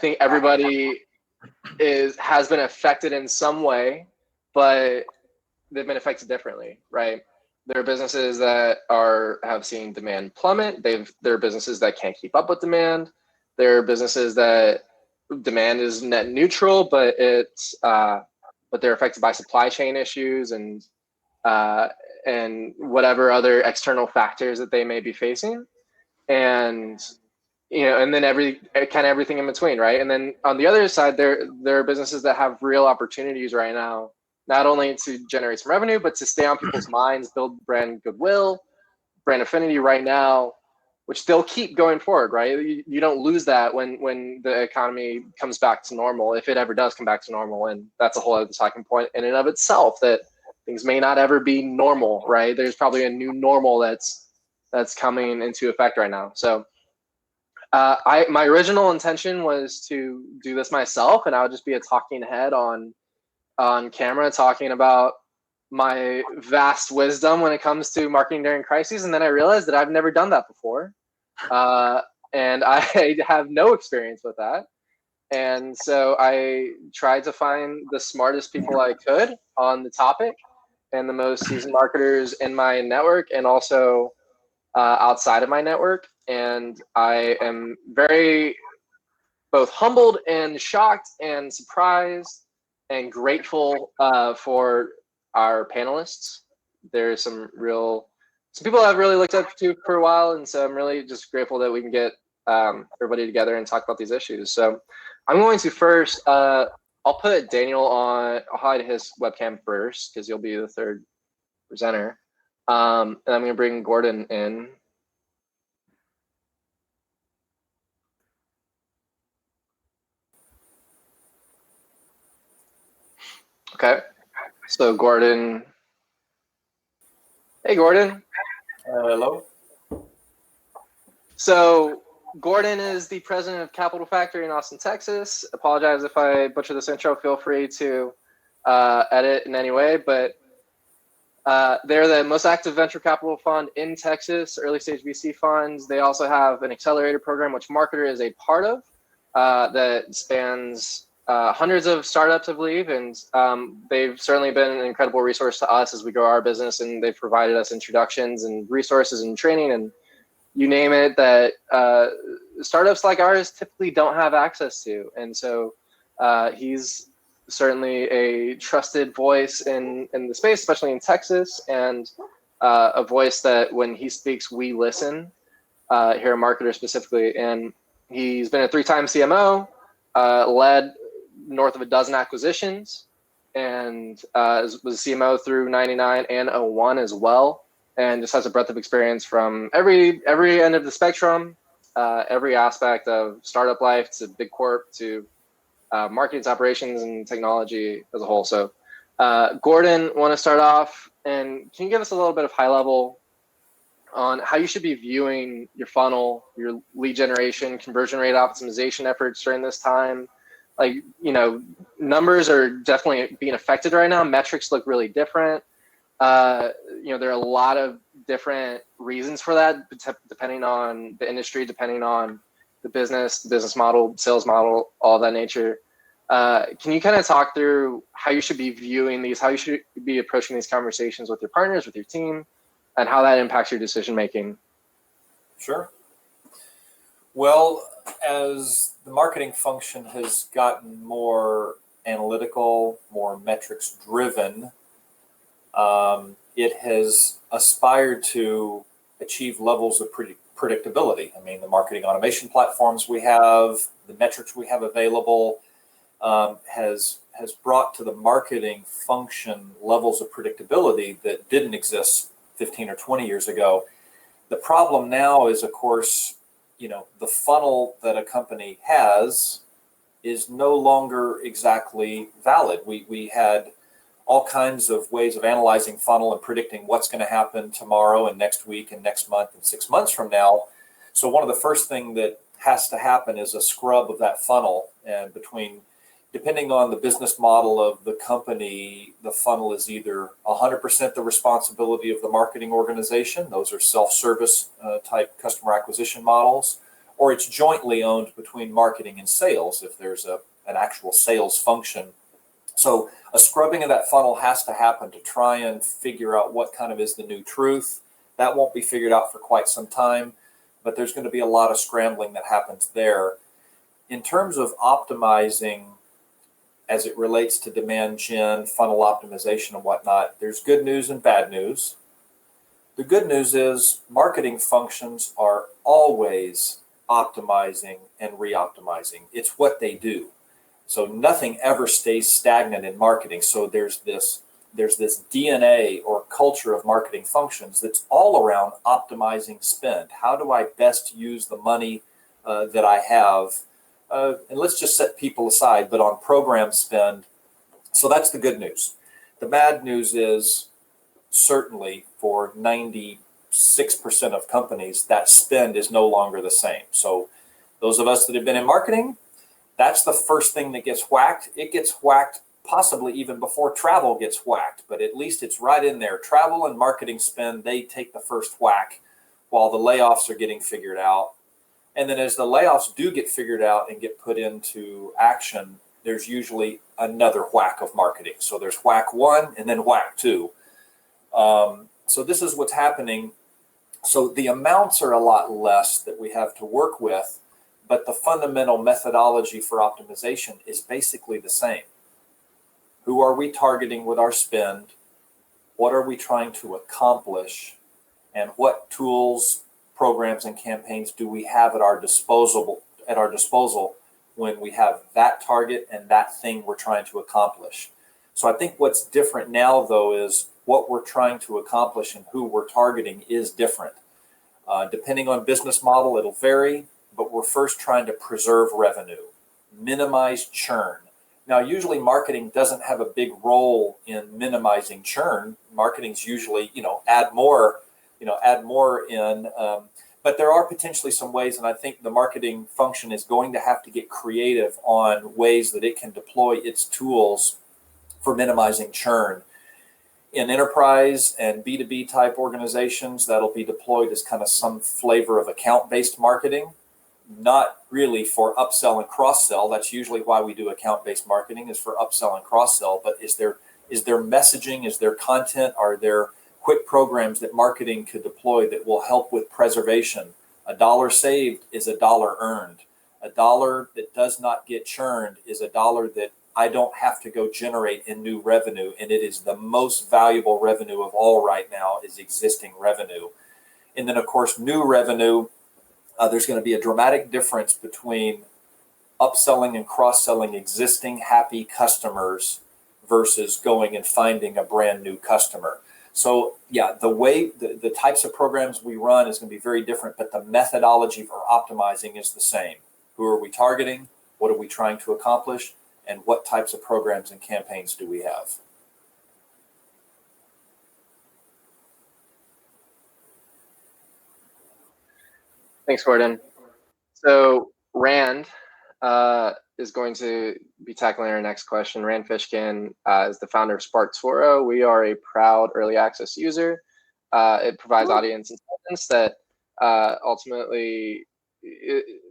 think everybody has been affected in some way, but they've been affected differently, right? There are businesses that have seen demand plummet. There are businesses that can't keep up with demand. There are businesses that demand is net neutral, but they're affected by supply chain issues and whatever other external factors that they may be facing, and and then everything in between, right? And then on the other side, there are businesses that have real opportunities right now, not only to generate some revenue, but to stay on people's minds, build brand goodwill, brand affinity right now, which they'll keep going forward, right? You don't lose that when the economy comes back to normal, if it ever does come back to normal. And that's a whole other talking point in and of itself, that things may not ever be normal, right? There's probably a new normal that's coming into effect right now. So my original intention was to do this myself, and I would just be a talking head on camera talking about my vast wisdom when it comes to marketing during crises. And then I realized that I've never done that before. And I have no experience with that. And so I tried to find the smartest people I could on the topic and the most seasoned marketers in my network and also outside of my network. And I am very both humbled and shocked and surprised and grateful for our panelists. There's some people I've really looked up to for a while, and so I'm really just grateful that we can get everybody together and talk about these issues. So I'm going to first, I'll put Daniel on, I'll hide his webcam first because you'll be the third presenter. And I'm going to bring Gordon in. Okay, so Gordon. Hey, Gordon. Hello. So Gordon is the president of Capital Factory in Austin, Texas. Apologize if I butcher this intro. Feel free to edit in any way, but they're the most active venture capital fund in Texas, early stage VC funds. They also have an accelerator program, which Marketer is a part of, that spans hundreds of startups, I believe, and they've certainly been an incredible resource to us as we grow our business, and they've provided us introductions and resources and training and you name it that startups like ours typically don't have access to. And so he's certainly a trusted voice in the space, especially in Texas, and a voice that when he speaks, we listen, here at Marketer specifically. And he's been a 3-time CMO, led north of a dozen acquisitions, and was a CMO through 99 and 01 as well, and just has a breadth of experience from every end of the spectrum, every aspect of startup life to big corp to marketing, operations, and technology as a whole. So Gordon, want to start off, and can you give us a little bit of high level on how you should be viewing your funnel, your lead generation, conversion rate optimization efforts during this time? Like, numbers are definitely being affected right now. Metrics look really different. There are a lot of different reasons for that, depending on the industry, depending on the business model, sales model, all that nature. Can you kind of talk through how you should be viewing these, how you should be approaching these conversations with your partners, with your team, and how that impacts your decision making? Sure. Well, as the marketing function has gotten more analytical, more metrics driven, it has aspired to achieve levels of predictability. I mean, the marketing automation platforms we have, the metrics we have available, has brought to the marketing function levels of predictability that didn't exist 15 or 20 years ago. The problem now is, of course, the funnel that a company has is no longer exactly valid. We had all kinds of ways of analyzing funnel and predicting what's going to happen tomorrow and next week and next month and 6 months from now. So one of the first things that has to happen is a scrub of that funnel. And depending on the business model of the company, the funnel is either 100% the responsibility of the marketing organization. Those are self-service type customer acquisition models, or it's jointly owned between marketing and sales if there's an actual sales function. So a scrubbing of that funnel has to happen to try and figure out what kind of is the new truth. That won't be figured out for quite some time, but there's going to be a lot of scrambling that happens there. In terms of optimizing as it relates to demand gen, funnel optimization and whatnot, there's good news and bad news. The good news is marketing functions are always optimizing and re-optimizing. It's what they do. So nothing ever stays stagnant in marketing. So there's this DNA or culture of marketing functions that's all around optimizing spend. How do I best use the money that I have? And let's just set people aside, but on program spend. So that's the good news. The bad news is certainly for 96% of companies, that spend is no longer the same. So those of us that have been in marketing, that's the first thing that gets whacked. It gets whacked possibly even before travel gets whacked, but at least it's right in there. Travel and marketing spend, they take the first whack while the layoffs are getting figured out. And then as the layoffs do get figured out and get put into action, there's usually another whack of marketing. So there's whack one and then whack two. So this is what's happening. So the amounts are a lot less that we have to work with, but the fundamental methodology for optimization is basically the same. Who are we targeting with our spend? What are we trying to accomplish? And what tools, programs, and campaigns do we have at our disposal when we have that target and that thing we're trying to accomplish? So I think what's different now, though, is what we're trying to accomplish and who we're targeting is different. Depending on business model, it'll vary, but we're first trying to preserve revenue, minimize churn. Now, usually marketing doesn't have a big role in minimizing churn. Marketing's usually, add more in. But there are potentially some ways, and I think the marketing function is going to have to get creative on ways that it can deploy its tools for minimizing churn. In enterprise and B2B type organizations, that'll be deployed as kind of some flavor of account-based marketing, not really for upsell and cross-sell. That's usually why we do account-based marketing, is for upsell and cross-sell. But is there messaging, is there content, are there quick programs that marketing could deploy that will help with preservation? A dollar saved is a dollar earned. A dollar that does not get churned is a dollar that I don't have to go generate in new revenue. And it is the most valuable revenue of all right now is existing revenue. And then, of course, new revenue, there's going to be a dramatic difference between upselling and cross-selling existing happy customers versus going and finding a brand new customer. So yeah, the types of programs we run is going to be very different, but the methodology for optimizing is the same. Who are we targeting? What are we trying to accomplish? And what types of programs and campaigns do we have? Thanks, Gordon. So Rand is going to be tackling our next question. Rand Fishkin is the founder of SparkToro. We are a proud early access user. It provides audience intelligence that ultimately,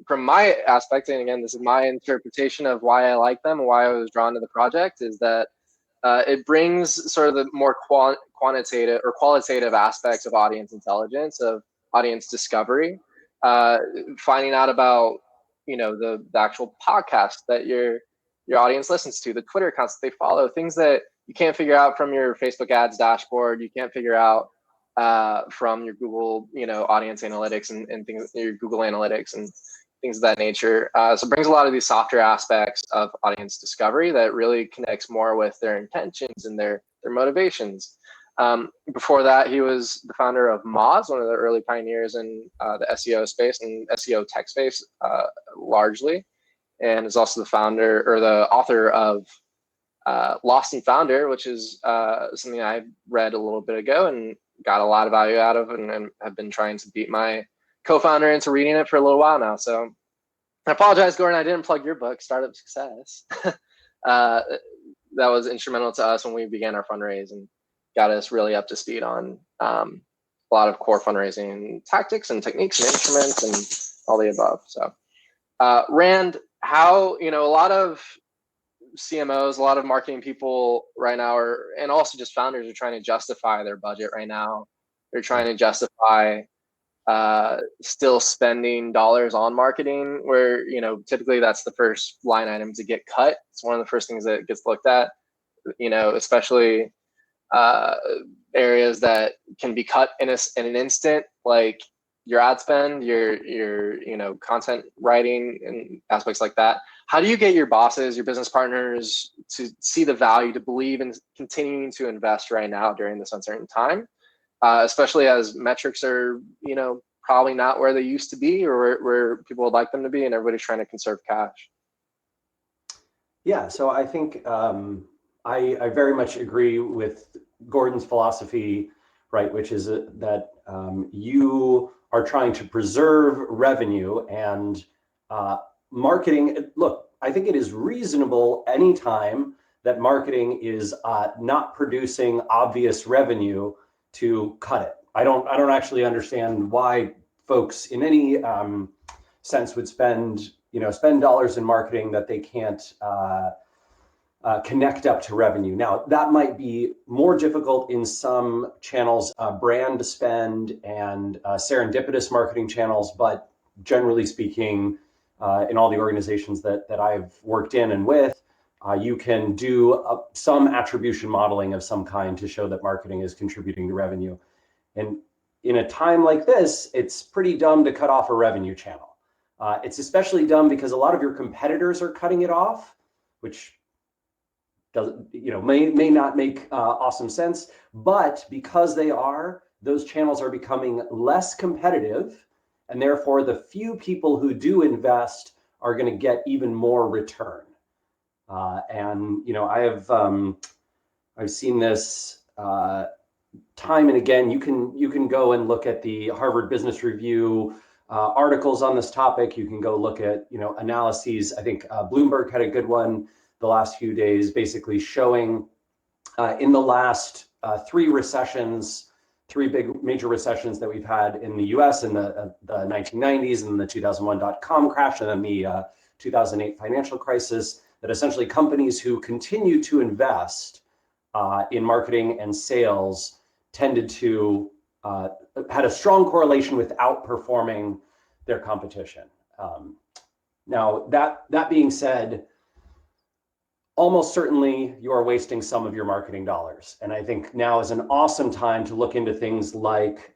from my aspect, and again, this is my interpretation of why I like them and why I was drawn to the project, is that it brings sort of the more quantitative or qualitative aspects of audience intelligence, of audience discovery, finding out about the actual podcast that your audience listens to, the Twitter accounts that they follow, things that you can't figure out from your Facebook ads dashboard, you can't figure out from your Google audience analytics and things, your Google Analytics and things of that nature. So it brings a lot of these softer aspects of audience discovery that really connects more with their intentions and their motivations. Before that, he was the founder of Moz, one of the early pioneers in the SEO space and SEO tech space largely, and is also the founder or the author of Lost and Founder, which is something I read a little bit ago and got a lot of value out of, and have been trying to beat my co-founder into reading it for a little while now. So I apologize, Gordon, I didn't plug your book, Startup Success. That was instrumental to us when we began our fundraise and got us really up to speed on a lot of core fundraising tactics and techniques and instruments all the above. So, Rand, how, a lot of CMOs, a lot of marketing people right now and also just founders are trying to justify their budget right now. They're trying to justify still spending dollars on marketing, where typically that's the first line item to get cut. It's one of the first things that gets looked at, especially areas that can be cut in an instant, like your ad spend, your content writing and aspects like that. How do you get your bosses, your business partners to see the value, to believe in continuing to invest right now during this uncertain time? Especially as metrics are, probably not where they used to be or where people would like them to be, and everybody's trying to conserve cash. Yeah, so I think I very much agree with Gordon's philosophy, right, which is that you are trying to preserve revenue and marketing. Look, I think it is reasonable anytime that marketing is not producing obvious revenue to cut it. I don't actually understand why folks in any sense would spend dollars in marketing that they can't connect up to revenue. Now, that might be more difficult in some channels, brand spend and serendipitous marketing channels, but generally speaking, in all the organizations that I've worked in and with, you can do some attribution modeling of some kind to show that marketing is contributing to revenue. And in a time like this, it's pretty dumb to cut off a revenue channel. It's especially dumb because a lot of your competitors are cutting it off, which may not make awesome sense, but because they are, those channels are becoming less competitive, and therefore the few people who do invest are going to get even more return. I've seen this time and again. You can go and look at the Harvard Business Review articles on this topic. You can go look at analyses. I think Bloomberg had a good one the last few days, basically showing in the last three big major recessions that we've had in the US in the 1990s and the 2001 dot-com crash and then the 2008 financial crisis, that essentially companies who continue to invest in marketing and sales tended to had a strong correlation with outperforming their competition. Now, that being said, almost certainly you are wasting some of your marketing dollars. And I think now is an awesome time to look into things like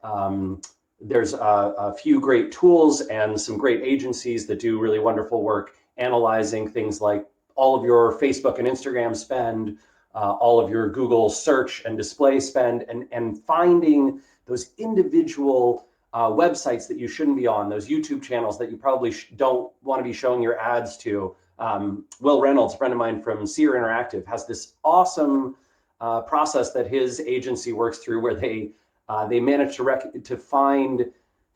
there's a few great tools and some great agencies that do really wonderful work analyzing things like all of your Facebook and Instagram spend, all of your Google search and display spend, and finding those individual websites that you shouldn't be on, those YouTube channels that you probably don't want to be showing your ads to. Will Reynolds, a friend of mine from Seer Interactive, has this awesome process that his agency works through where they manage to find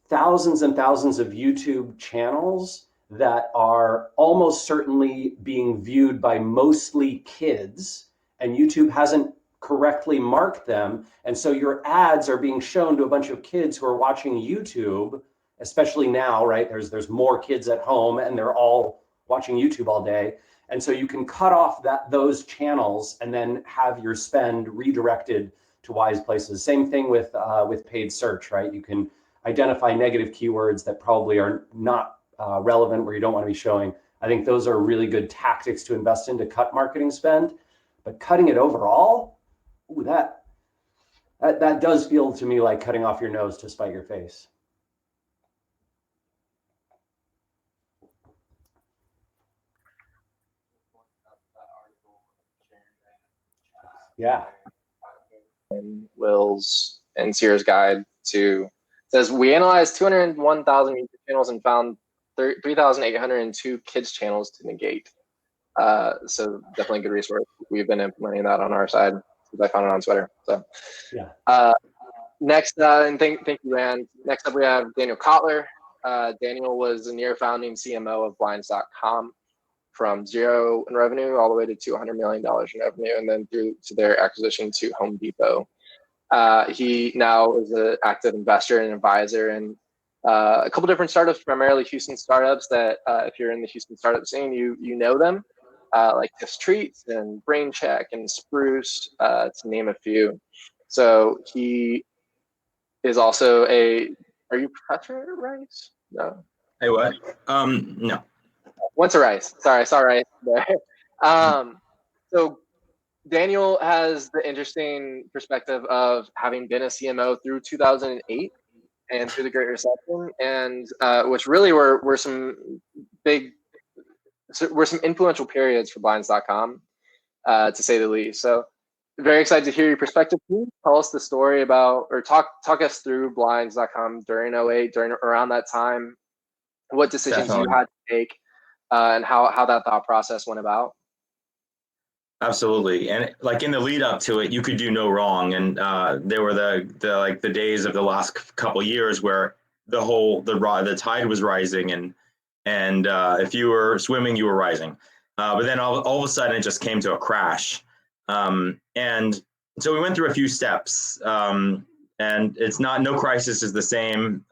thousands and thousands of YouTube channels that are almost certainly being viewed by mostly kids, and YouTube hasn't correctly marked them. And so your ads are being shown to a bunch of kids who are watching YouTube, especially now, right? There's more kids at home and they're all watching YouTube all day. And so you can cut off those channels and then have your spend redirected to wise places. Same thing with paid search, right? You can identify negative keywords that probably are not relevant, where you don't want to be showing. I think those are really good tactics to invest in to cut marketing spend. But cutting it overall, ooh, that does feel to me like cutting off your nose to spite your face. Yeah. And Will's and Seer's guide says we analyzed 201,000 YouTube channels and found 3,802 kids channels to negate. So definitely a good resource. We've been implementing that on our side because I found it on Twitter. So yeah. Next, and thank you, Rand. Next up, we have Daniel Cotlar. Daniel was the near founding CMO of Blinds.com, from zero in revenue all the way to $200 million in revenue, and then through to their acquisition to Home Depot. He now is an active investor and advisor, and a couple different startups, primarily Houston startups that if you're in the Houston startup scene, you know them, like Just Treats and Brain Check and Spruce, to name a few. So he is also are you professor at Rice? No. Hey, what? No. Went to Rice. Sorry, I saw Rice there. So Daniel has the interesting perspective of having been a CMO through 2008 and through the Great Recession, and which really were some influential periods for Blinds.com, to say the least. So very excited to hear your perspective. Can you tell us the story about, or talk us through Blinds.com during 08, around that time, what decisions Definitely. you had to make, and how that thought process went about? Absolutely. And like in the lead up to it, you could do no wrong. And there were the days of the last couple of years where the tide was rising, and if you were swimming, you were rising. But then all of a sudden it just came to a crash. And so we went through a few steps. And it's no crisis is the same.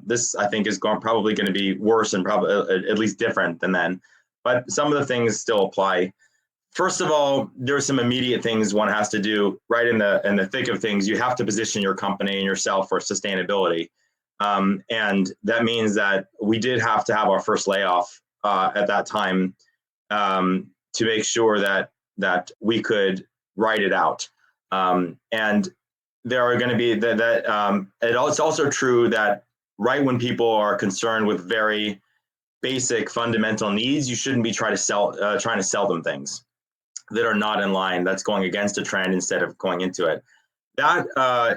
This, I think, is probably going to be worse and probably at least different than then. But some of the things still apply. First of all, there are some immediate things one has to do right in the thick of things. You have to position your company and yourself for sustainability. And that means that we did have to have our first layoff at that time, to make sure that we could ride it out. And there are going to be it's also true that right when people are concerned with very basic fundamental needs, you shouldn't be trying to sell them things that are not in line, that's going against a trend instead of going into it. That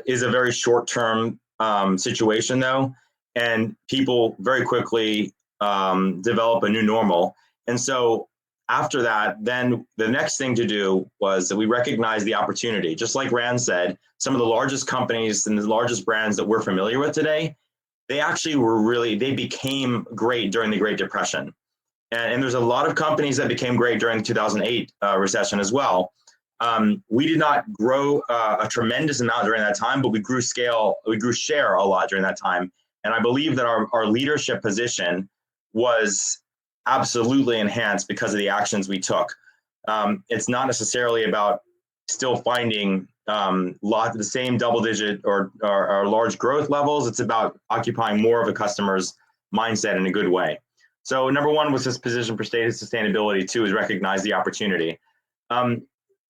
is a very short-term situation though, and people very quickly develop a new normal. And so after that, then the next thing to do was that we recognize the opportunity. Just like Rand said, some of the largest companies and the largest brands that we're familiar with today, they became great during the Great Depression. And there's a lot of companies that became great during the 2008 recession as well. We did not grow a tremendous amount during that time, but we grew share a lot during that time. And I believe that our leadership position was absolutely enhanced because of the actions we took. It's not necessarily about still finding the same double-digit or large growth levels. It's about occupying more of a customer's mindset in a good way. So number one was this position for stated sustainability. Two is recognize the opportunity.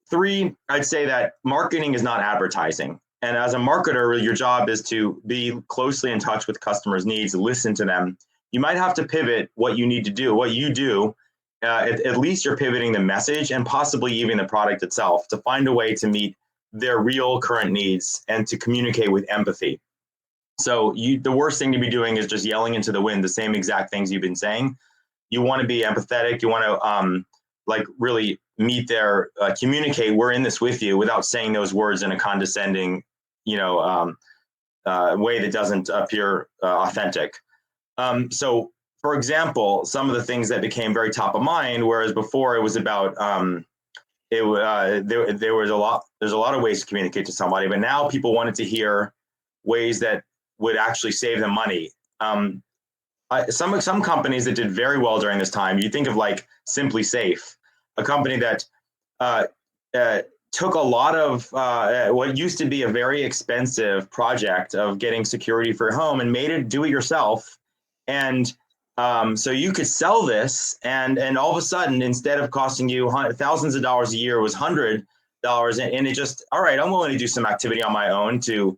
Three, I'd say that marketing is not advertising. And as a marketer, your job is to be closely in touch with customers' needs, listen to them. You might have to pivot what you need to do. What you do, at least you're pivoting the message and possibly even the product itself to find a way to meet their real current needs and to communicate with empathy. So the worst thing to be doing is just yelling into the wind the same exact things you've been saying. You want to be empathetic. You want to really meet communicate. We're in this with you without saying those words in a condescending, way that doesn't appear authentic. So, for example, some of the things that became very top of mind, whereas before it was about there's a lot of ways to communicate to somebody, but now people wanted to hear ways that would actually save them money. Some companies that did very well during this time, you think of like Simply Safe, a company that took a lot of what used to be a very expensive project of getting security for your home and made it do it yourself. And so you could sell this, and all of a sudden, instead of costing you thousands of dollars a year, it was $100, and it just, all right, I'm willing to do some activity on my own to.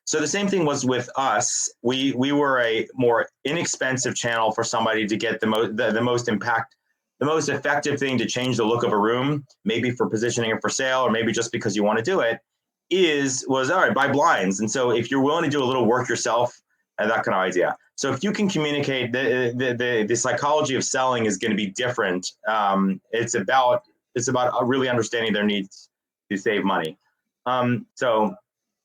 So the same thing was with us. We were a more inexpensive channel for somebody to get the most impact, the most effective thing to change the look of a room, maybe for positioning it for sale, or maybe just because you want to do it, was all right, buy blinds. And so if you're willing to do a little work yourself, that kind of idea. So if you can communicate, the psychology of selling is going to be different. It's about really understanding their needs to save money. And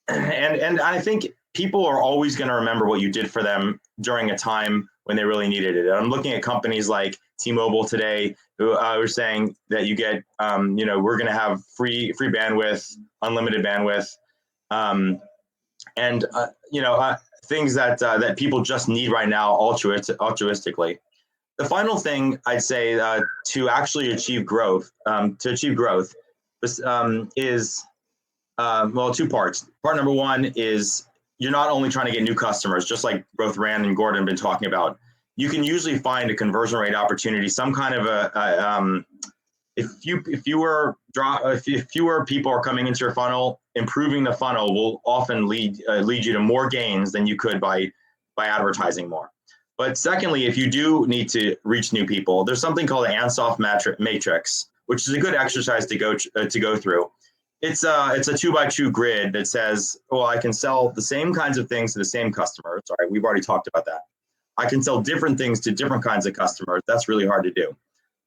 I think people are always going to remember what you did for them during a time when they really needed it. I'm looking at companies like T-Mobile today who are saying that you get, we're going to have free bandwidth, unlimited bandwidth. things that that people just need right now altruistically. The final thing I'd say to actually achieve growth, is well, two parts. Part number one is you're not only trying to get new customers, just like both Rand and Gordon have been talking about. You can usually find a conversion rate opportunity, some kind of if fewer people are coming into your funnel, improving the funnel will often lead you to more gains than you could by advertising more. But secondly, if you do need to reach new people, there's something called the Ansoff matrix, which is a good exercise to go through. It's a 2x2 grid that says, well, I can sell the same kinds of things to the same customer. Sorry, we've already talked about that. I can sell different things to different kinds of customers. That's really hard to do.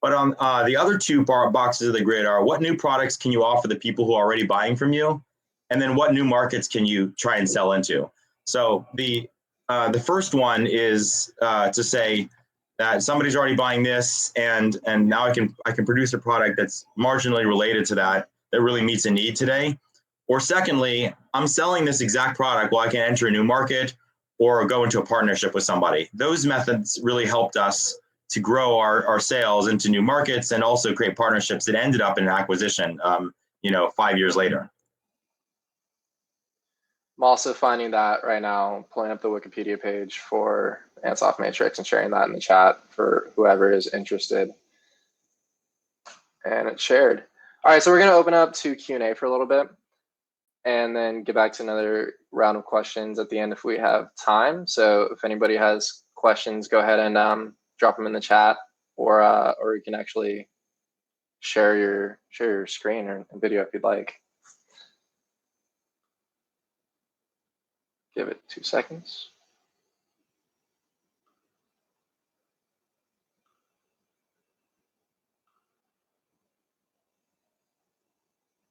But on the other two boxes of the grid are what new products can you offer the people who are already buying from you? And then what new markets can you try and sell into? So the first one is to say that somebody's already buying this, and now I can produce a product that's marginally related to that really meets a need today. Or secondly, I'm selling this exact product while I can enter a new market or go into a partnership with somebody. Those methods really helped us to grow our sales into new markets and also create partnerships that ended up in an acquisition, 5 years later. I'm also finding that right now, pulling up the Wikipedia page for Ansoff Matrix and sharing that in the chat for whoever is interested. And it's shared. All right, so we're going to open up to Q&A for a little bit and then get back to another round of questions at the end if we have time. So if anybody has questions, go ahead and drop them in the chat, or you can actually share your screen or video if you'd like. Give it 2 seconds.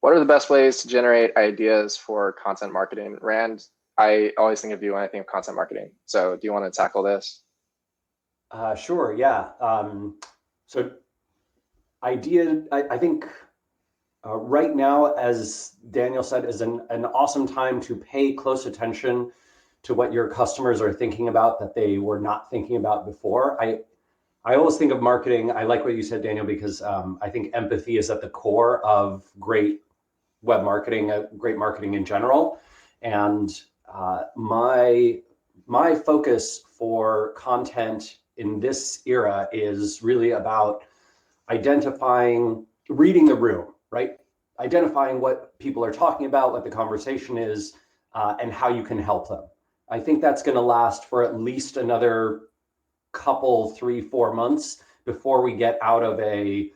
What are the best ways to generate ideas for content marketing? Rand, I always think of you when I think of content marketing. So do you want to tackle this? Sure, yeah. So I think right now, as Daniel said, is an awesome time to pay close attention to what your customers are thinking about that they were not thinking about before. I always think of marketing. I like what you said, Daniel, because I think empathy is at the core of great web marketing, great marketing in general. And my focus for content in this era is really about reading the room, right? Identifying what people are talking about, what the conversation is, and how you can help them. I think that's going to last for at least another couple, 3-4 months before we get out of a,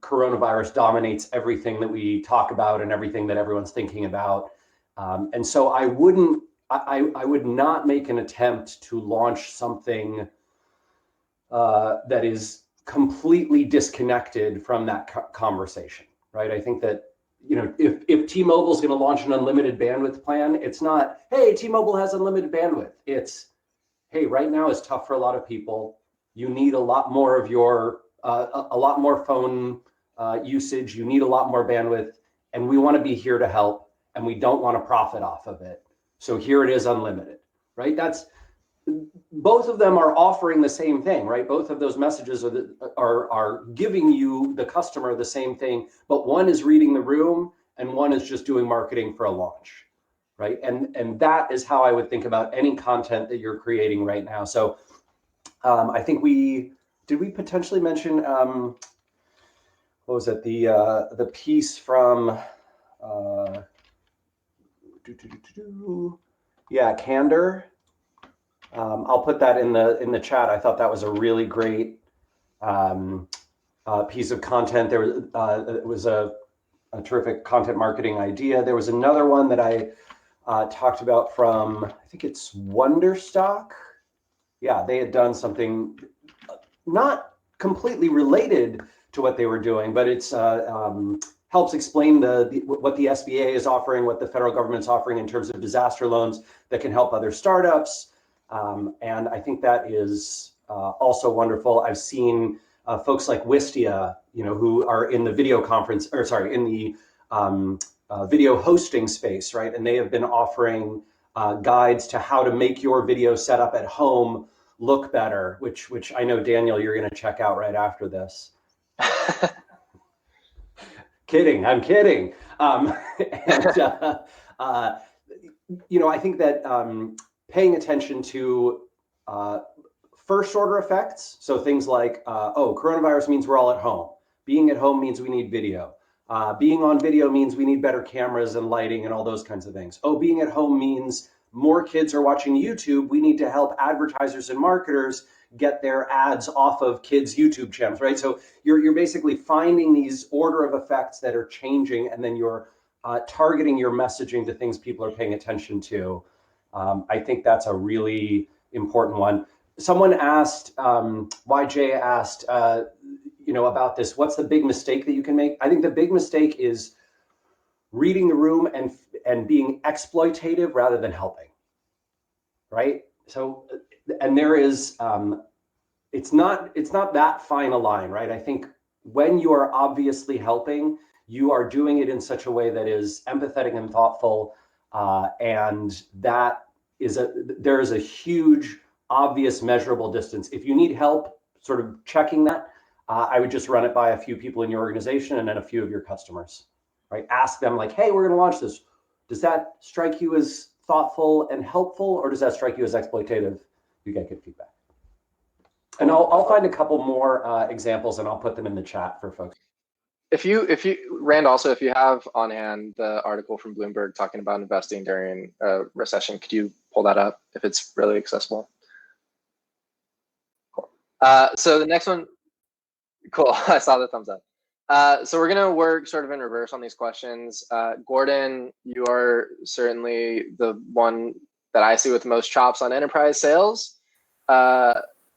coronavirus dominates everything that we talk about and everything that everyone's thinking about. And so I would not make an attempt to launch something that is completely disconnected from that conversation, right? I think that, if T-Mobile is going to launch an unlimited bandwidth plan, it's not, hey, T-Mobile has unlimited bandwidth. It's, hey, right now is tough for a lot of people. You need a lot more of your, a lot more phone usage. You need a lot more bandwidth, and we want to be here to help, and we don't want to profit off of it. So here it is, unlimited, right? Both of them are offering the same thing, right? Both of those messages are giving you, the customer, the same thing, but one is reading the room and one is just doing marketing for a launch, right? And that is how I would think about any content that you're creating right now. So I think did we potentially mention, what was it? The piece from, Candor. I'll put that in the chat. I thought that was a really great piece of content. It was a terrific content marketing idea. There was another one that I talked about from, I think it's Wonderstock. Yeah, they had done something not completely related to what they were doing, but it's helps explain what the SBA is offering, what the federal government's offering in terms of disaster loans that can help other startups. And I think that is also wonderful. I've seen folks like Wistia, who are in the video conference, or sorry, in the video hosting space, right? And they have been offering guides to how to make your video setup at home look better, which I know, Daniel, you're going to check out right after this. Kidding, I'm kidding. You know, I think that paying attention to first order effects, so things like, oh, coronavirus means we're all at home. Being at home means we need video. Being on video means we need better cameras and lighting and all those kinds of things. Oh, being at home means more kids are watching YouTube. We need to help advertisers and marketers get their ads off of kids' YouTube channels, right? So you're basically finding these order of effects that are changing, and then you're targeting your messaging to things people are paying attention to. I think that's a really important one. Someone asked, YJ asked, you know, about this. What's the big mistake that you can make? I think the big mistake is reading the room and being exploitative rather than helping, right? So, and there is, it's not that fine a line, right? I think when you are obviously helping, you are doing it in such a way that is empathetic and thoughtful, and that is there is a huge, obvious, measurable distance. If you need help sort of checking that, I would just run it by a few people in your organization and then a few of your customers, right? Ask them like, hey, we're going to launch this. Does that strike you as thoughtful and helpful, or does that strike you as exploitative? You get good feedback. And I'll find a couple more examples and I'll put them in the chat for folks. If you, Rand, also, if you have on hand the article from Bloomberg talking about investing during a recession, could you pull that up if it's really accessible? Cool. So the next one, cool, I saw the thumbs up. So we're gonna work sort of in reverse on these questions. Gordon, you are certainly the one that I see with the most chops on enterprise sales.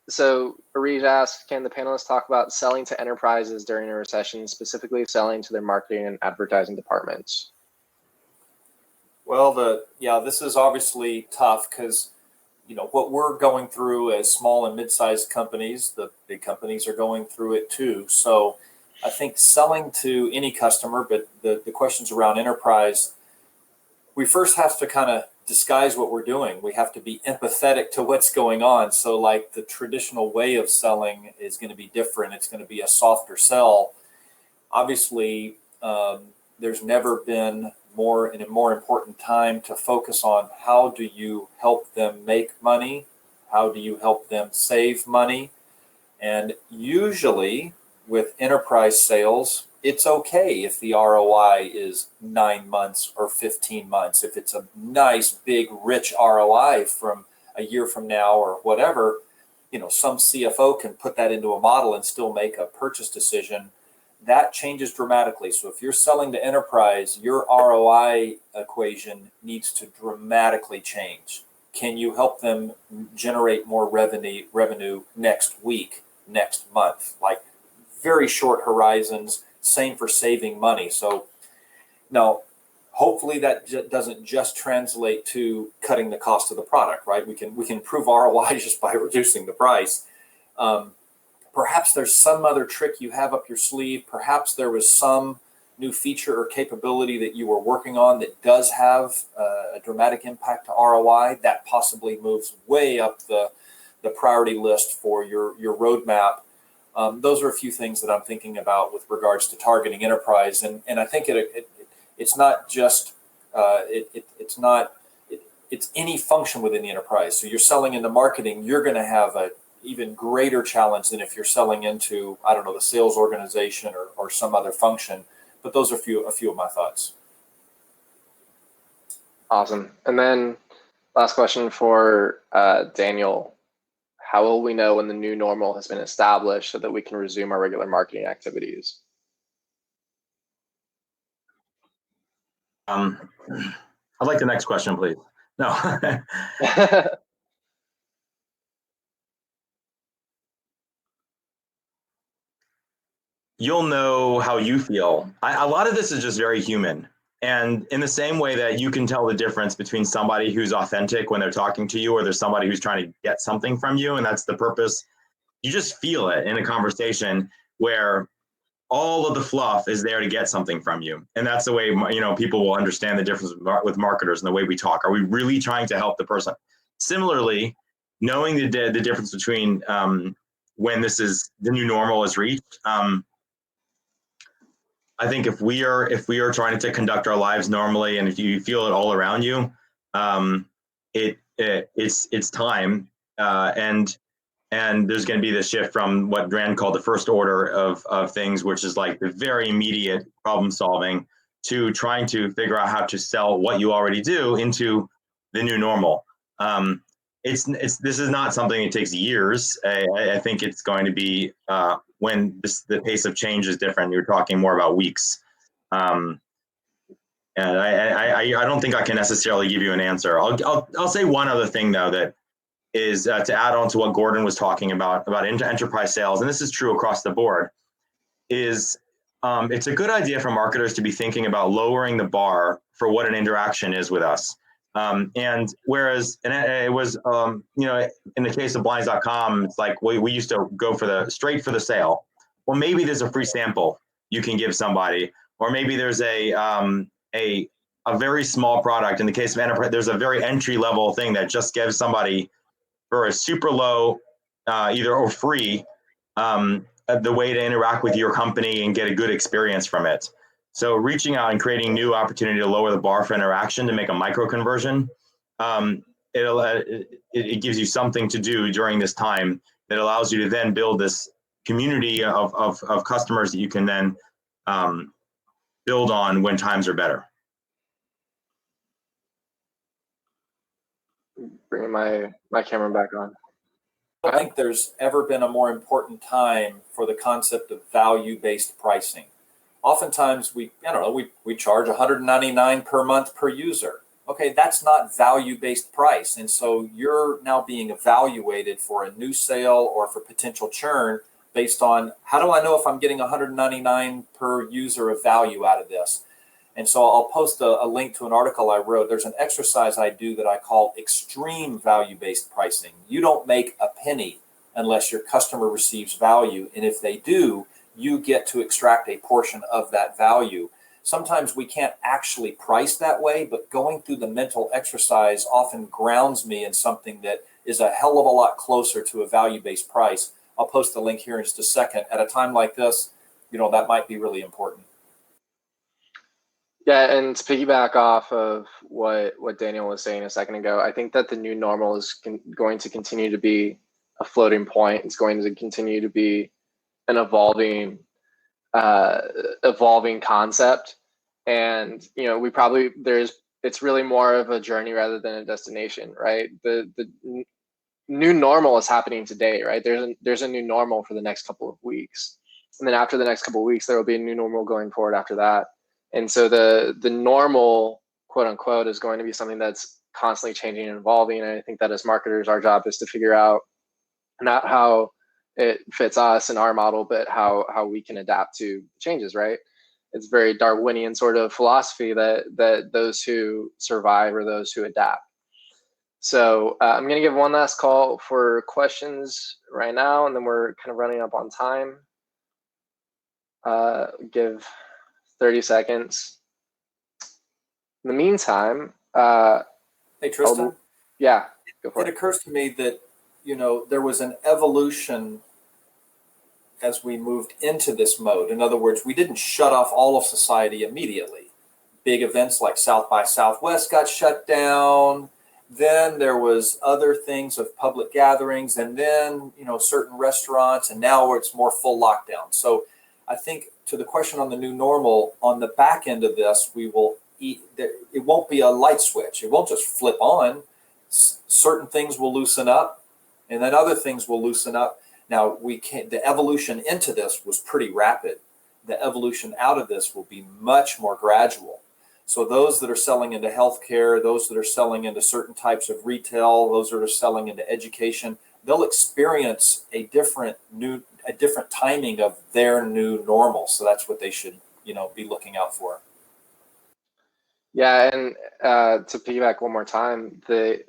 So Arij asked, can the panelists talk about selling to enterprises during a recession, specifically selling to their marketing and advertising departments? Well, yeah, this is obviously tough because, you know, what we're going through as small and mid-sized companies, the big companies are going through it too. So I think selling to any customer, but the questions around enterprise, we first have to kind of disguise what we're doing. We have to be empathetic to what's going on. So like the traditional way of selling is going to be different. It's going to be a softer sell. Obviously, there's never been a more important time to focus on how do you help them make money? How do you help them save money? And usually with enterprise sales, it's okay if the ROI is 9 months or 15 months. If it's a nice, big, rich ROI from a year from now or whatever, you know, some CFO can put that into a model and still make a purchase decision. That changes dramatically. So if you're selling to enterprise, your ROI equation needs to dramatically change. Can you help them generate more revenue next week, next month? Like very short horizons. Same for saving money. So now, hopefully that doesn't just translate to cutting the cost of the product, right? We can improve ROI just by reducing the price. Perhaps there's some other trick you have up your sleeve. Perhaps there was some new feature or capability that you were working on that does have a dramatic impact to ROI that possibly moves way up the priority list for your roadmap. Those are a few things that I'm thinking about with regards to targeting enterprise, and I think it's not just it's any function within the enterprise. So you're selling into marketing, you're going to have a even greater challenge than if you're selling into, I don't know, the sales organization or some other function. But those are a few of my thoughts. Awesome. And then last question for Daniel. How will we know when the new normal has been established so that we can resume our regular marketing activities? I'd like the next question, please. No. You'll know how you feel. A lot of this is just very human. And in the same way that you can tell the difference between somebody who's authentic when they're talking to you, or there's somebody who's trying to get something from you, and that's the purpose. You just feel it in a conversation where all of the fluff is there to get something from you. And that's the way, people will understand the difference with marketers and the way we talk. Are we really trying to help the person? Similarly, knowing the difference between when this is the new normal is reached. I think if we are trying to conduct our lives normally, and if you feel it all around you, it's time, and there's going to be this shift from what Rand called the first order of things, which is like the very immediate problem solving, to trying to figure out how to sell what you already do into the new normal. This is not something that takes years. I think it's going to be when the pace of change is different. You're talking more about weeks. And I don't think I can necessarily give you an answer. I'll say one other thing though, that is to add on to what Gordon was talking about enterprise sales, and this is true across the board, is it's a good idea for marketers to be thinking about lowering the bar for what an interaction is with us. And whereas, and it was, in the case of blinds.com, it's like we used to go straight for the sale. Well, maybe there's a free sample you can give somebody, or maybe there's a very small product. In the case of enterprise, there's a very entry level thing that just gives somebody for a super low, either or free, the way to interact with your company and get a good experience from it. So reaching out and creating new opportunity to lower the bar for interaction, to make a micro conversion, it gives you something to do during this time that allows you to then build this community of customers that you can then build on when times are better. Bringing my camera back on. I don't think there's ever been a more important time for the concept of value-based pricing. Oftentimes we charge $199 per month per user. Okay, that's not value-based price. And so you're now being evaluated for a new sale or for potential churn based on, how do I know if I'm getting $199 per user of value out of this? And so I'll post a link to an article I wrote. There's an exercise I do that I call extreme value-based pricing. You don't make a penny unless your customer receives value. And if they do, you get to extract a portion of that value. Sometimes we can't actually price that way, but going through the mental exercise often grounds me in something that is a hell of a lot closer to a value-based price. I'll post the link here in just a second. At a time like this, that might be really important. Yeah, and to piggyback off of what Daniel was saying a second ago, I think that the new normal is going to continue to be a floating point. It's going to continue to be an evolving concept, and it's really more of a journey rather than a destination, right? The new normal is happening today, right? There's a new normal for the next couple of weeks, and then after the next couple of weeks, there will be a new normal going forward after that. And so the normal, quote unquote, is going to be something that's constantly changing and evolving. And I think that as marketers, our job is to figure out not how it fits us and our model, but how we can adapt to changes, right? It's very Darwinian sort of philosophy that those who survive are those who adapt. So I'm going to give one last call for questions right now, and then we're kind of running up on time. Give 30 seconds. In the meantime, hey Tristan. Yeah, go for it. It occurs to me that there was an evolution as we moved into this mode. In other words, we didn't shut off all of society immediately. Big events like South by Southwest got shut down. Then there was other things of public gatherings, and then certain restaurants, and now it's more full lockdown. So I think, to the question on the new normal, on the back end of this, it won't be a light switch. It won't just flip on. Certain things will loosen up, and then other things will loosen up. Now, the evolution into this was pretty rapid. The evolution out of this will be much more gradual. So those that are selling into healthcare, those that are selling into certain types of retail, those that are selling into education, they'll experience a different timing of their new normal. So that's what they should, be looking out for. Yeah, and to piggyback one more time, the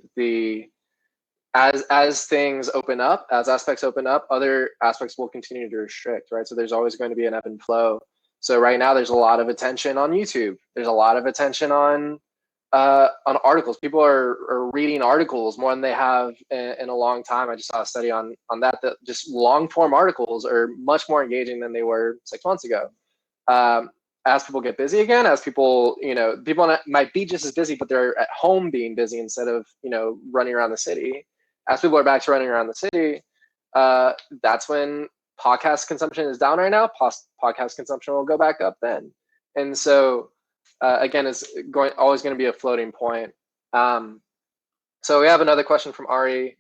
as things open up, as aspects open up, other aspects will continue to restrict, right? So there's always going to be an ebb and flow. So right now there's a lot of attention on YouTube. There's a lot of attention on articles. People are reading articles more than they have in a long time. I just saw a study on that just long form articles are much more engaging than they were 6 months ago. As people get busy again, as people, people might be just as busy, but they're at home being busy instead of, running around the city. As people are back to running around the city, that's when podcast consumption is down right now. Podcast consumption will go back up then. And so, again, it's always going to be a floating point. So we have another question from Ari.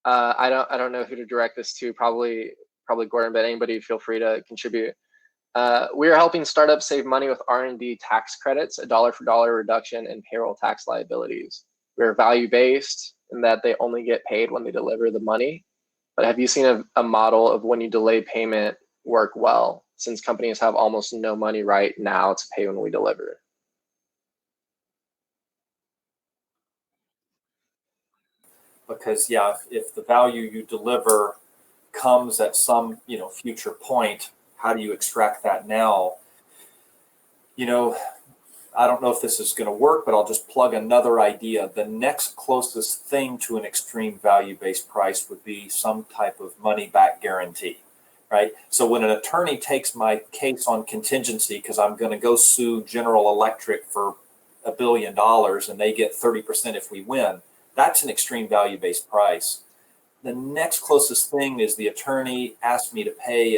I don't know who to direct this to. Probably Gordon, but anybody feel free to contribute. We are helping startups save money with R&D tax credits, a dollar for dollar reduction in payroll tax liabilities. We are value-based in that they only get paid when they deliver the money. But have you seen a model of when you delay payment work well, since companies have almost no money right now to pay when we deliver? Because yeah, if the value you deliver comes at some future point, how do you extract that now? I don't know if this is going to work, but I'll just plug another idea. The next closest thing to an extreme value-based price would be some type of money-back guarantee, right? So when an attorney takes my case on contingency because I'm going to go sue General Electric for $1 billion and they get 30% if we win, that's an extreme value-based price. The next closest thing is the attorney asked me to pay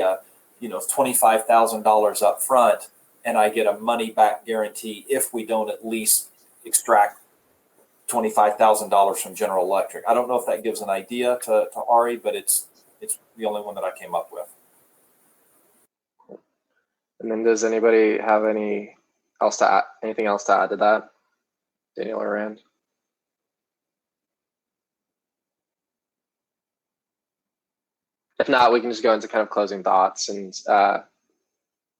$25,000 up front, and I get a money back guarantee if we don't at least extract $25,000 from General Electric. I don't know if that gives an idea to Ari, but it's the only one that I came up with. And then does anybody have anything else to add to that? Daniel or Rand? If not, we can just go into kind of closing thoughts. And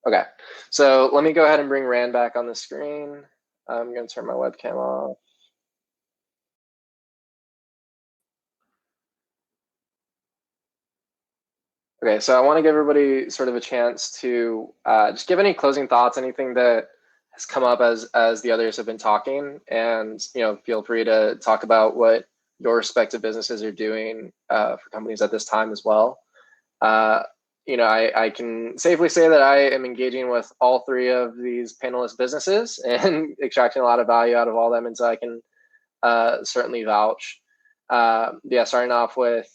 okay, so let me go ahead and bring Rand back on the screen. I'm going to turn my webcam off. Okay, so I want to give everybody sort of a chance to just give any closing thoughts, anything that has come up as the others have been talking, and feel free to talk about what your respective businesses are doing for companies at this time as well. I can safely say that I am engaging with all three of these panelist businesses and extracting a lot of value out of all of them, and so I can certainly vouch. Starting off with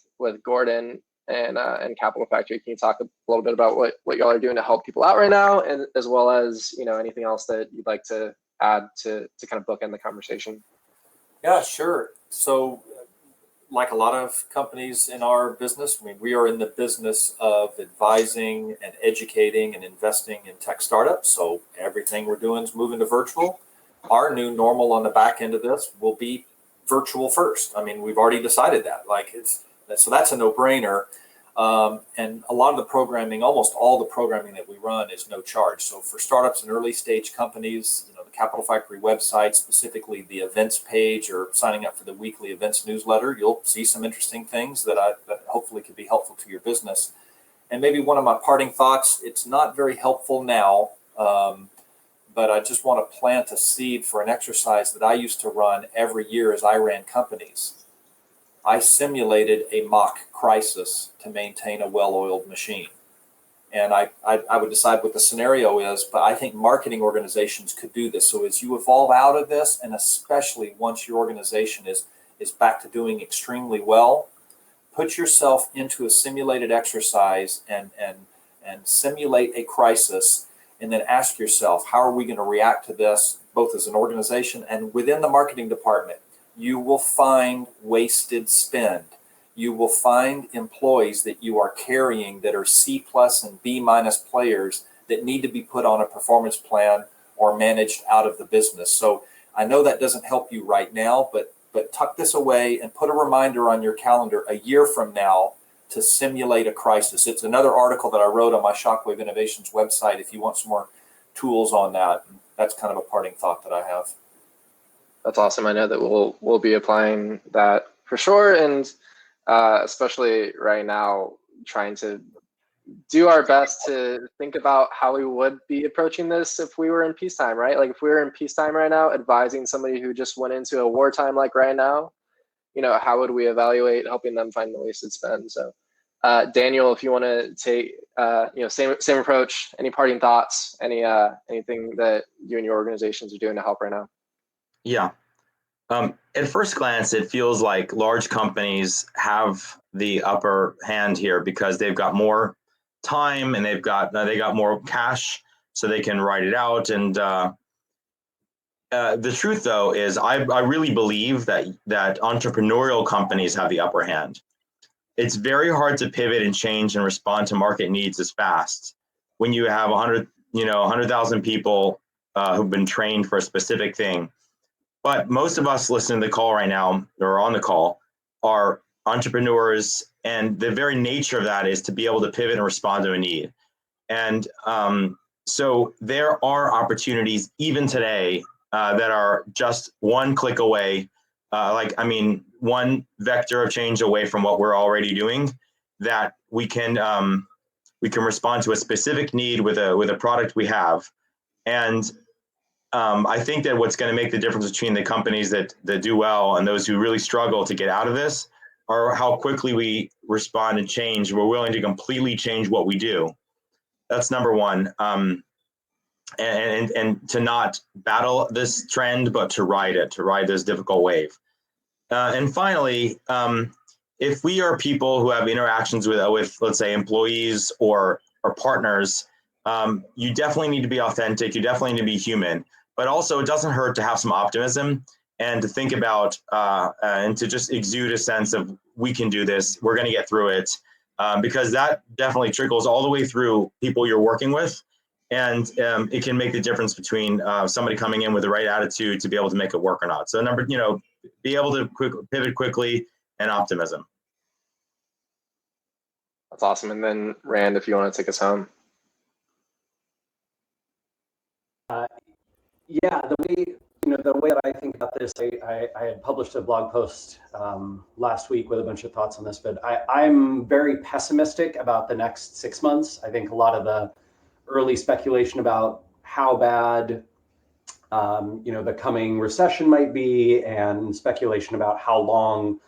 Gordon and Capital Factory, can you talk a little bit about what y'all are doing to help people out right now, and as well as anything else that you'd like to add to kind of bookend the conversation? Yeah, sure. So, like a lot of companies in our business, we are in the business of advising and educating and investing in tech startups. So everything we're doing is moving to virtual. Our new normal on the back end of this will be virtual first. We've already decided that. So that's a no-brainer. And a lot of the programming, almost all the programming that we run is no charge. So for startups and early stage companies, the Capital Factory website, specifically the events page or signing up for the weekly events newsletter, you'll see some interesting things that hopefully could be helpful to your business. And maybe one of my parting thoughts, it's not very helpful now, but I just want to plant a seed for an exercise that I used to run every year as I ran companies. I simulated a mock crisis to maintain a well-oiled machine. And I would decide what the scenario is, but I think marketing organizations could do this. So as you evolve out of this, and especially once your organization is back to doing extremely well, put yourself into a simulated exercise and simulate a crisis, and then ask yourself, how are we going to react to this, both as an organization and within the marketing department? You will find wasted spend. You will find employees that you are carrying that are C+ and B- players that need to be put on a performance plan or managed out of the business. So I know that doesn't help you right now, but tuck this away and put a reminder on your calendar a year from now to simulate a crisis. It's another article that I wrote on my Shockwave Innovations website if you want some more tools on that. That's kind of a parting thought that I have. That's awesome. I know that we'll be applying that for sure. And especially right now, trying to do our best to think about how we would be approaching this if we were in peacetime, right? Like if we were in peacetime right now, advising somebody who just went into a wartime like right now, how would we evaluate helping them find the wasted spend? So Daniel, if you want to take, same approach, any parting thoughts, anything that you and your organizations are doing to help right now? Yeah. At first glance, it feels like large companies have the upper hand here because they've got more time and they got more cash, so they can write it out. And the truth, though, is I really believe that entrepreneurial companies have the upper hand. It's very hard to pivot and change and respond to market needs as fast when you have 100,000 people who've been trained for a specific thing. But most of us listening to the call right now, or on the call, are entrepreneurs, and the very nature of that is to be able to pivot and respond to a need. And so there are opportunities even today that are just one click away, one vector of change away from what we're already doing, that we can respond to a specific need with a product we have. And I think that what's going to make the difference between the companies that do well and those who really struggle to get out of this are how quickly we respond and change. We're willing to completely change what we do. That's number one. And to not battle this trend, but to ride this difficult wave. And finally, if we are people who have interactions with let's say employees or partners, you definitely need to be authentic. You definitely need to be human. But also, it doesn't hurt to have some optimism and to think about and to just exude a sense of we can do this. We're going to get through it, because that definitely trickles all the way through people you're working with, and it can make the difference between somebody coming in with the right attitude to be able to make it work or not. So be able to pivot quickly and optimism. That's awesome. And then Rand, if you want to take us home. Yeah, the way that I think about this, I had published a blog post last week with a bunch of thoughts on this, but I'm very pessimistic about the next 6 months. I think a lot of the early speculation about how bad the coming recession might be, and speculation about how long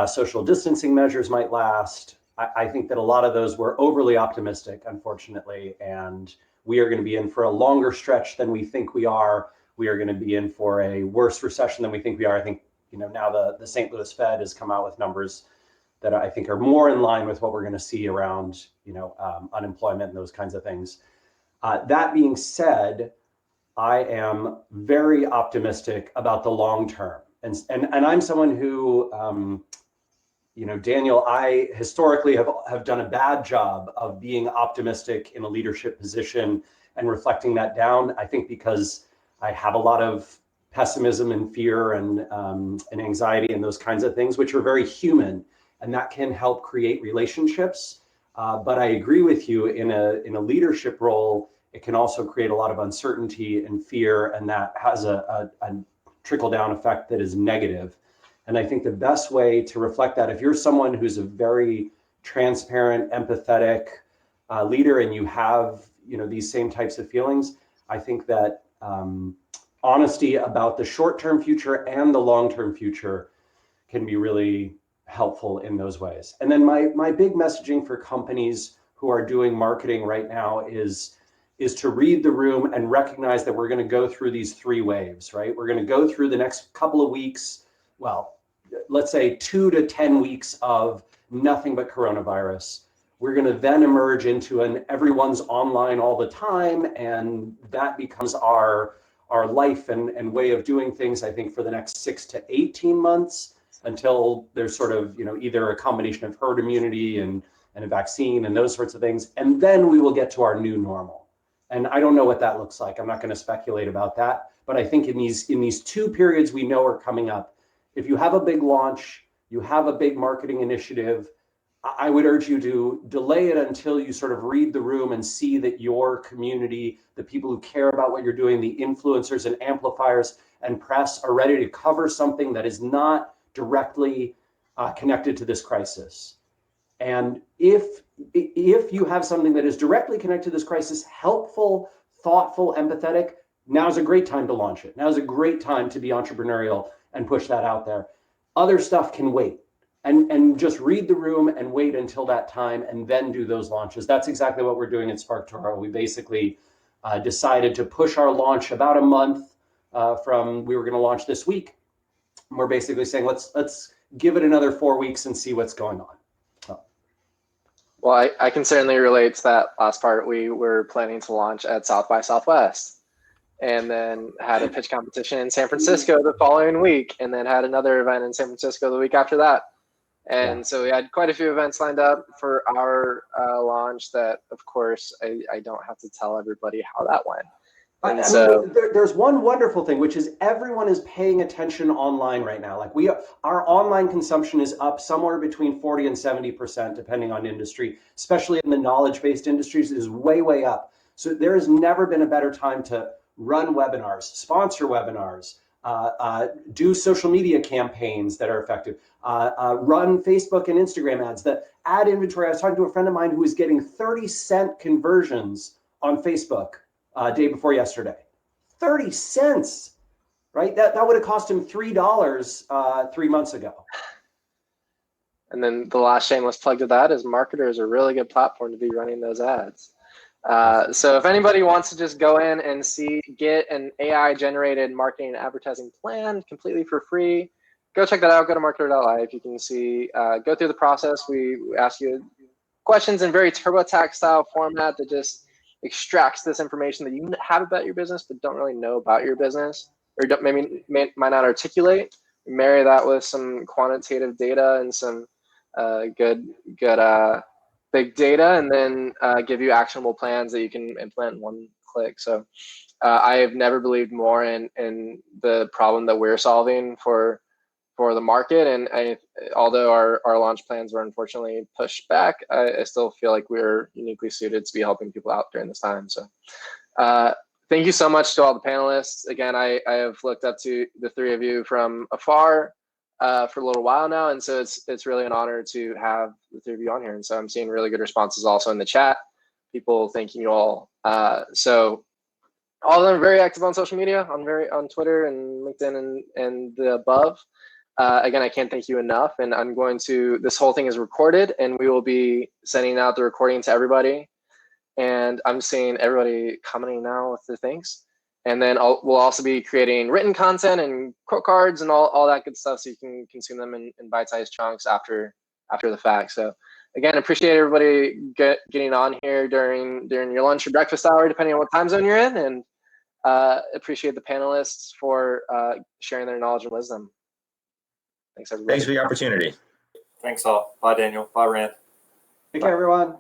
social distancing measures might last. I think that a lot of those were overly optimistic, unfortunately, and we are going to be in for a longer stretch than we think we are. We are going to be in for a worse recession than we think we are. I think now the St. Louis Fed has come out with numbers that I think are more in line with what we're going to see around unemployment and those kinds of things. That being said, I am very optimistic about the long term, and I'm someone who, Daniel, I historically have done a bad job of being optimistic in a leadership position and reflecting that down. I think because I have a lot of pessimism and fear and anxiety and those kinds of things, which are very human, and that can help create relationships. But I agree with you, in a leadership role, it can also create a lot of uncertainty and fear, and that has a trickle-down effect that is negative. And I think the best way to reflect that, if you're someone who's a very transparent, empathetic leader, and you have these same types of feelings, I think that honesty about the short-term future and the long-term future can be really helpful in those ways. And then my big messaging for companies who are doing marketing right now is to read the room and recognize that we're going to go through these 3 waves, right? We're going to go through the next couple of weeks, let's say 2 to 10 weeks of nothing but coronavirus. We're going to then emerge into an everyone's online all the time, and that becomes our life and way of doing things, I think, for the next 6 to 18 months, until there's sort of either a combination of herd immunity and a vaccine and those sorts of things. And then we will get to our new normal. And I don't know what that looks like. I'm not going to speculate about that. But I think in these 2 periods we know are coming up, if you have a big launch, you have a big marketing initiative, I would urge you to delay it until you sort of read the room and see that your community, the people who care about what you're doing, the influencers and amplifiers and press, are ready to cover something that is not directly connected to this crisis. And if you have something that is directly connected to this crisis, helpful, thoughtful, empathetic, now's a great time to launch it. Now's a great time to be entrepreneurial and push that out there. Other stuff can wait. And just read the room and wait until that time and then do those launches. That's exactly what we're doing at SparkToro. We basically decided to push our launch about a month from we were going to launch this week. And we're basically saying, let's give it another 4 weeks and see what's going on. Well, I can certainly relate to that last part. We were planning to launch at South by Southwest, and then had a pitch competition in San Francisco the following week, and then had another event in San Francisco the week after that. And so we had quite a few events lined up for our launch that, of course, I don't have to tell everybody how that went. And there's one wonderful thing, which is everyone is paying attention online right now. Like our online consumption is up somewhere between 40 and 70%, depending on industry, especially in the knowledge-based industries, it is way, way up. So there has never been a better time to run webinars, sponsor webinars, do social media campaigns that are effective, run Facebook and Instagram ads, that ad inventory. I was talking to a friend of mine who was getting 30-cent conversions on Facebook day before yesterday. 30 cents, right? That would have cost him $3 3 months ago. And then the last shameless plug to that is Marketer is a really good platform to be running those ads. So if anybody wants to just go in and get an AI generated marketing and advertising plan completely for free, go check that out. Go to marketer.live. You can see, go through the process. We ask you questions in very TurboTax style format that just extracts this information that you have about your business but don't really know about your business, or might not articulate. Marry that with some quantitative data and some good big data, and then give you actionable plans that you can implement in one click. So I have never believed more in the problem that we're solving for the market. And although our launch plans were unfortunately pushed back, I still feel like we're uniquely suited to be helping people out during this time. So thank you so much to all the panelists. Again, I have looked up to the three of you from afar for a little while now. And so it's really an honor to have the three of you on here. And so I'm seeing really good responses also in the chat, people thanking you all. So all of them are very active on social media, on Twitter and LinkedIn and the above. Again, I can't thank you enough, and this whole thing is recorded, and we will be sending out the recording to everybody. And I'm seeing everybody commenting now with their things. And then we'll also be creating written content and quote cards and all that good stuff, so you can consume them in bite-sized chunks after the fact. So again, appreciate everybody getting on here during your lunch or breakfast hour, depending on what time zone you're in, and appreciate the panelists for sharing their knowledge and wisdom. Thanks, everybody. Thanks for the opportunity. Thanks all. Bye, Daniel. Bye, Rand. Take care, everyone.